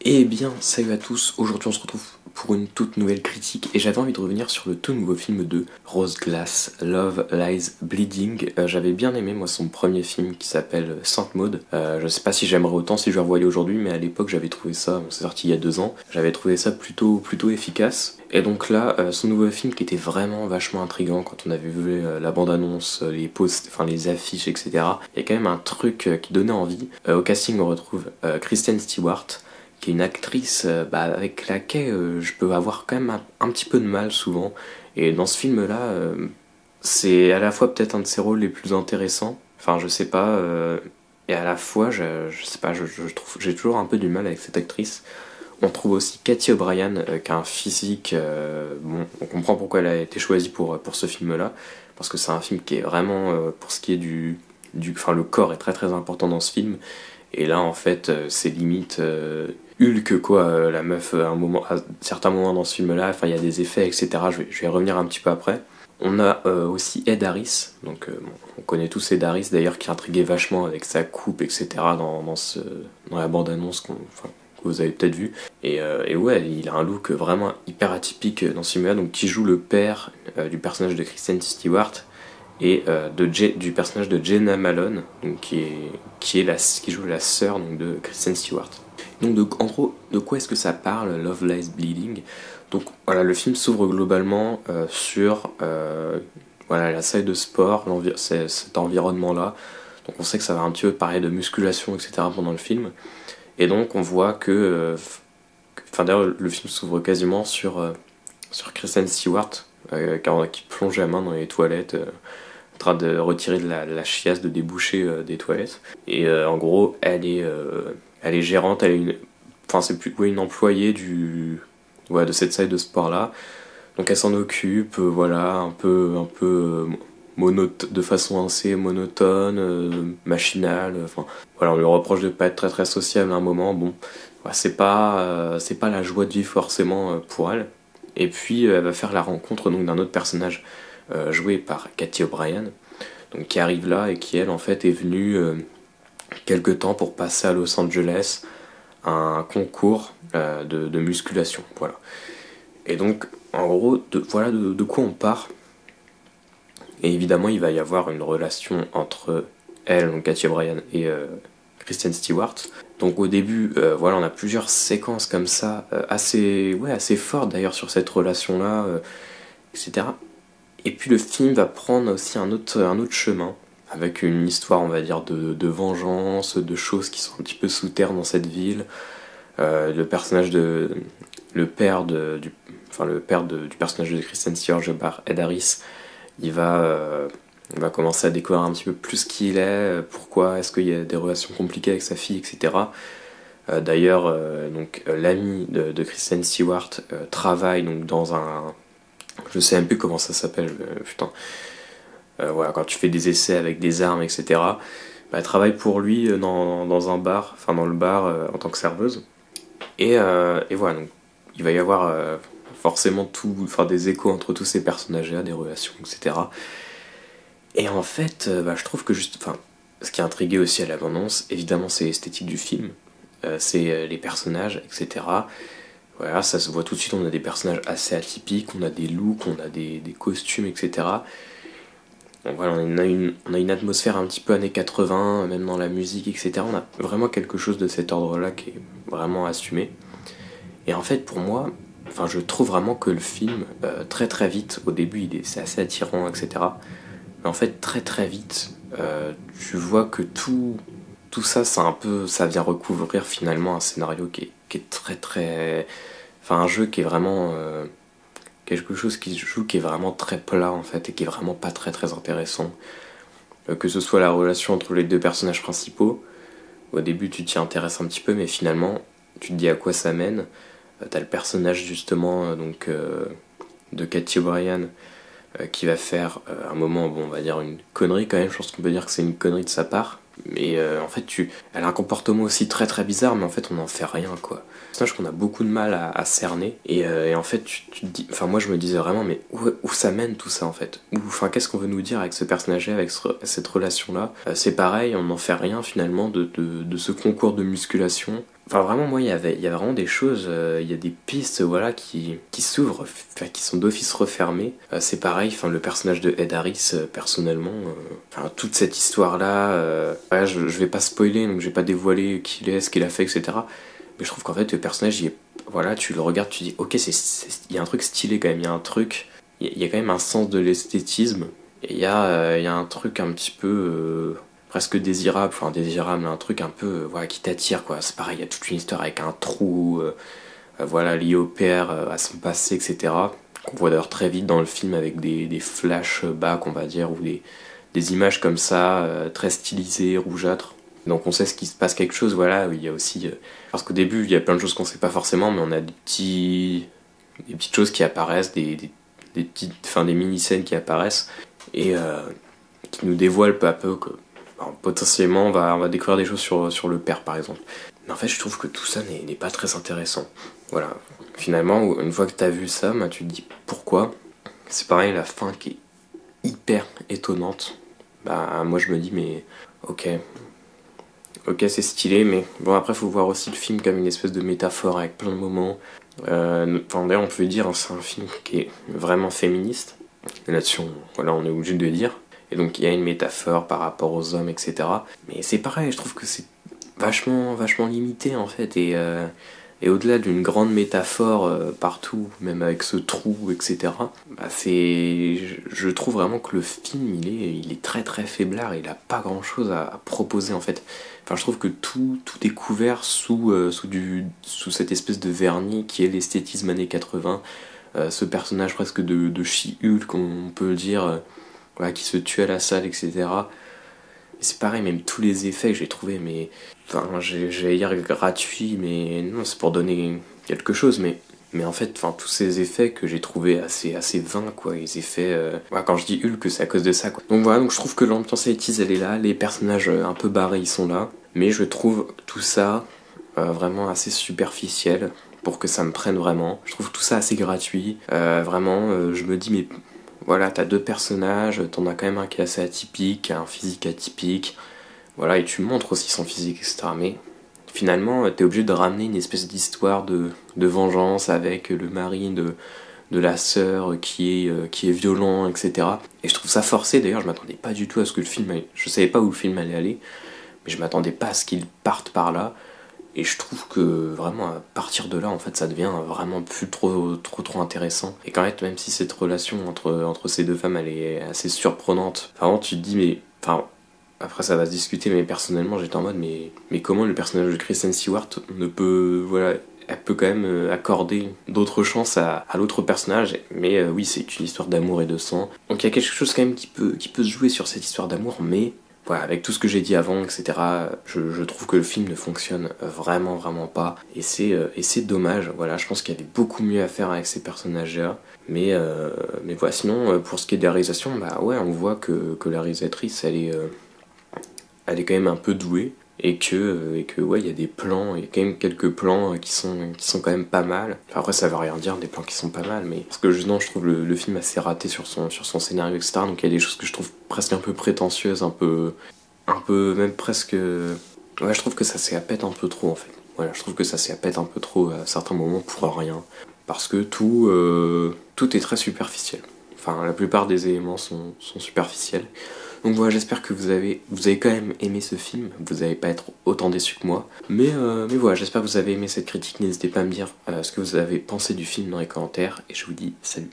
Eh bien, salut à tous, aujourd'hui on se retrouve pour une toute nouvelle critique et j'avais envie de revenir sur le tout nouveau film de Rose Glass, Love Lies Bleeding. J'avais bien aimé moi son premier film qui s'appelle Sainte Maud. Je sais pas si j'aimerais autant si je le revoyais aujourd'hui, mais à l'époque j'avais trouvé ça, bon, c'est sorti il y a 2 ans, j'avais trouvé ça plutôt efficace. Et donc là, son nouveau film qui était vraiment vachement intriguant quand on avait vu la bande-annonce, les posts, enfin les affiches, etc. Il y a quand même un truc qui donnait envie. Au casting on retrouve Kristen Stewart, qui est une actrice avec laquelle je peux avoir quand même un petit peu de mal souvent. Et dans ce film-là, c'est à la fois peut-être un de ses rôles les plus intéressants, enfin je sais pas, et à la fois, je sais pas, je trouve, j'ai toujours un peu du mal avec cette actrice. On trouve aussi Cathy O'Brien, qui a un physique, bon, on comprend pourquoi elle a été choisie pour ce film-là, parce que c'est un film qui est vraiment, pour ce qui est enfin le corps est très très important dans ce film, et là en fait c'est limite Hulk quoi, la meuf à certains moments dans ce film là, enfin il y a des effets etc, je vais revenir un petit peu après. On a aussi Ed Harris, donc bon, on connaît tous Ed Harris d'ailleurs qui intriguait vachement avec sa coupe etc dans la bande annonce enfin, que vous avez peut-être vu, et ouais il a un look vraiment hyper atypique dans ce film là, donc qui joue le père du personnage de Kristen Stewart et du personnage de Jenna Malone, donc qui joue la sœur donc, de Kristen Stewart. Donc en gros, de quoi est-ce que ça parle, Love Lies Bleeding? Donc voilà, le film s'ouvre globalement sur voilà, la salle de sport, cet environnement-là. Donc on sait que ça va un petit peu parler de musculation, etc. pendant le film. Et donc on voit que... Enfin d'ailleurs, le film s'ouvre quasiment sur Kristen Stewart, qui plonge la main dans les toilettes, en train de retirer de la chiasse, de déboucher des toilettes. Et en gros, elle est gérante, enfin c'est plus une employée de cette salle de sport là. Donc elle s'en occupe, voilà, un peu de façon assez monotone, machinale. Enfin voilà, on lui reproche de pas être très très sociable à un moment. Bon, voilà, c'est pas la joie de vivre forcément pour elle. Et puis elle va faire la rencontre donc d'un autre personnage joué par Cathy O'Brien, donc qui arrive là et qui elle en fait est venue quelque temps pour passer à Los Angeles un concours de musculation, voilà. Et donc en gros voilà de quoi on part. Et évidemment il va y avoir une relation entre elle, donc Cathy O'Brien, et Kristen Stewart. Donc au début, voilà, on a plusieurs séquences comme ça, assez fortes d'ailleurs sur cette relation-là, etc. Et puis le film va prendre aussi un autre chemin, avec une histoire, on va dire, de vengeance, de choses qui sont un petit peu sous terre dans cette ville. Le personnage le père du personnage de Kristen Stewart, joué par Ed Harris, on va commencer à découvrir un petit peu plus qui il est, pourquoi est-ce qu'il y a des relations compliquées avec sa fille, etc. D'ailleurs, l'ami de Kristen Stewart travaille donc dans un... Je sais même plus comment ça s'appelle, putain. Voilà, quand tu fais des essais avec des armes, etc. Bah, elle travaille pour lui dans un bar, enfin dans le bar en tant que serveuse. Et voilà, donc il va y avoir forcément des échos entre tous ces personnages-là, des relations, etc. Et en fait, je trouve que ce qui a intrigué aussi à l'abondance, évidemment, c'est l'esthétique du film, c'est les personnages, etc. Voilà, ça se voit tout de suite, on a des personnages assez atypiques, on a des looks, on a des costumes, etc. Donc voilà, on a une atmosphère un petit peu années 80, même dans la musique, etc. On a vraiment quelque chose de cet ordre-là qui est vraiment assumé. Et en fait, pour moi, enfin, je trouve vraiment que le film, très très vite, au début, c'est assez attirant, etc. Mais en fait, très très vite, tu vois que tout ça, ça vient recouvrir finalement un scénario qui est très très... Enfin, un jeu qui est vraiment... quelque chose qui se joue qui est vraiment très plat en fait, et qui est vraiment pas très très intéressant. Que ce soit la relation entre les deux personnages principaux, au début tu t'y intéresses un petit peu, mais finalement, tu te dis à quoi ça mène. T'as le personnage justement de Cathy O'Brien qui va faire un moment, bon, on va dire une connerie quand même, je pense qu'on peut dire que c'est une connerie de sa part, mais en fait elle a un comportement aussi très très bizarre, mais en fait on n'en fait rien quoi. C'est un personnage qu'on a beaucoup de mal à cerner, et en fait tu te dis, enfin moi je me disais vraiment, mais où ça mène tout ça en fait, enfin qu'est-ce qu'on veut nous dire avec ce personnage là, avec cette relation là. C'est pareil, on n'en fait rien finalement de ce concours de musculation, Enfin vraiment moi il y a vraiment des choses, il y a des pistes voilà qui s'ouvrent, enfin, qui sont d'office refermées. C'est pareil, enfin le personnage de Ed Harris personnellement, enfin toute cette histoire là, voilà, je vais pas spoiler donc je vais pas dévoiler qui il est, ce qu'il a fait, etc. Mais je trouve qu'en fait le personnage voilà tu le regardes, tu dis ok il y a un truc stylé quand même, il y a un truc, il y a quand même un sens de l'esthétisme, et il y a un truc un petit peu presque désirable, enfin désirable, un truc un peu voilà, qui t'attire quoi. C'est pareil, il y a toute une histoire avec un trou, voilà, lié au père, à son passé, etc. Qu'on voit d'ailleurs très vite dans le film avec des flashbacks, on va dire, ou des images comme ça, très stylisées, rougeâtres. Donc on sait ce qui se passe quelque chose, voilà, il y a aussi... parce qu'au début, il y a plein de choses qu'on sait pas forcément, mais on a des petites choses qui apparaissent, des petites, enfin, des mini-scènes qui apparaissent, et qui nous dévoilent peu à peu que potentiellement on va découvrir des choses sur le père par exemple. Mais en fait je trouve que tout ça n'est pas très intéressant. Voilà, finalement une fois que t'as vu ça, bah, tu te dis pourquoi. C'est pareil, la fin qui est hyper étonnante. Bah moi je me dis mais ok, ok c'est stylé, mais bon après faut voir aussi le film comme une espèce de métaphore avec plein de moments. Enfin d'ailleurs on peut dire hein, c'est un film qui est vraiment féministe. Là-dessus voilà, on est obligé de le dire. Et donc il y a une métaphore par rapport aux hommes, etc. Mais c'est pareil, je trouve que c'est vachement limité en fait. Et au-delà d'une grande métaphore partout, même avec ce trou, etc. Bah je trouve vraiment que le film il est très faiblard. Il a pas grand-chose à proposer en fait. Enfin, je trouve que tout est couvert sous cette espèce de vernis qui est l'esthétisme années 80. Ce personnage presque de She-Hulk, on peut dire. Voilà, qui se tue à la salle, etc. Et c'est pareil, même tous les effets que j'ai trouvé, mais. Enfin, j'allais dire gratuit, mais non, c'est pour donner quelque chose, mais en fait, enfin, tous ces effets que j'ai trouvé assez vains, quoi. Les effets. Voilà, quand je dis Hulk, c'est à cause de ça, quoi. Donc voilà, donc je trouve que l'ambiance 80s, elle est là, les personnages un peu barrés, ils sont là, mais je trouve tout ça vraiment assez superficiel pour que ça me prenne vraiment. Je trouve tout ça assez gratuit. Vraiment, je me dis, mais voilà, t'as deux personnages, t'en as quand même un qui est assez atypique, qui a un physique atypique, voilà, et tu montres aussi son physique, etc. Mais finalement, t'es obligé de ramener une espèce d'histoire de vengeance avec le mari de la sœur qui est violent, etc. Et je trouve ça forcé, d'ailleurs, je m'attendais pas du tout à ce que le film allait... Je savais pas où le film allait aller, mais je m'attendais pas à ce qu'il parte par là. Et je trouve que vraiment à partir de là en fait ça devient vraiment plus trop intéressant. Et qu'en fait même si cette relation entre ces deux femmes elle est assez surprenante, vraiment tu te dis mais enfin après ça va se discuter mais personnellement j'étais en mode mais comment le personnage de Kristen Stewart ne peut voilà elle peut quand même accorder d'autres chances à l'autre personnage, mais oui c'est une histoire d'amour et de sang. Donc il y a quelque chose quand même qui peut se jouer sur cette histoire d'amour, mais voilà, avec tout ce que j'ai dit avant, etc., je trouve que le film ne fonctionne vraiment pas. Et c'est dommage. Voilà, je pense qu'il y avait beaucoup mieux à faire avec ces personnages-là. Mais voilà, sinon, pour ce qui est de la réalisation, bah ouais, on voit que la réalisatrice, elle est quand même un peu douée. Et que ouais, il y a des plans, il y a quand même quelques plans qui sont quand même pas mal. Enfin, après, ça veut rien dire, des plans qui sont pas mal, mais parce que justement, je trouve le film assez raté sur son scénario, etc. Donc il y a des choses que je trouve presque un peu prétentieuses, un peu même presque. Ouais, je trouve que ça s'appète un peu trop en fait. Voilà, je trouve que ça s'appète un peu trop à certains moments pour rien. Parce que tout est très superficiel. Enfin, la plupart des éléments sont superficiels. Donc voilà, j'espère que vous avez quand même aimé ce film. Vous n'allez pas être autant déçu que moi. Mais voilà, j'espère que vous avez aimé cette critique. N'hésitez pas à me dire ce que vous avez pensé du film dans les commentaires. Et je vous dis salut.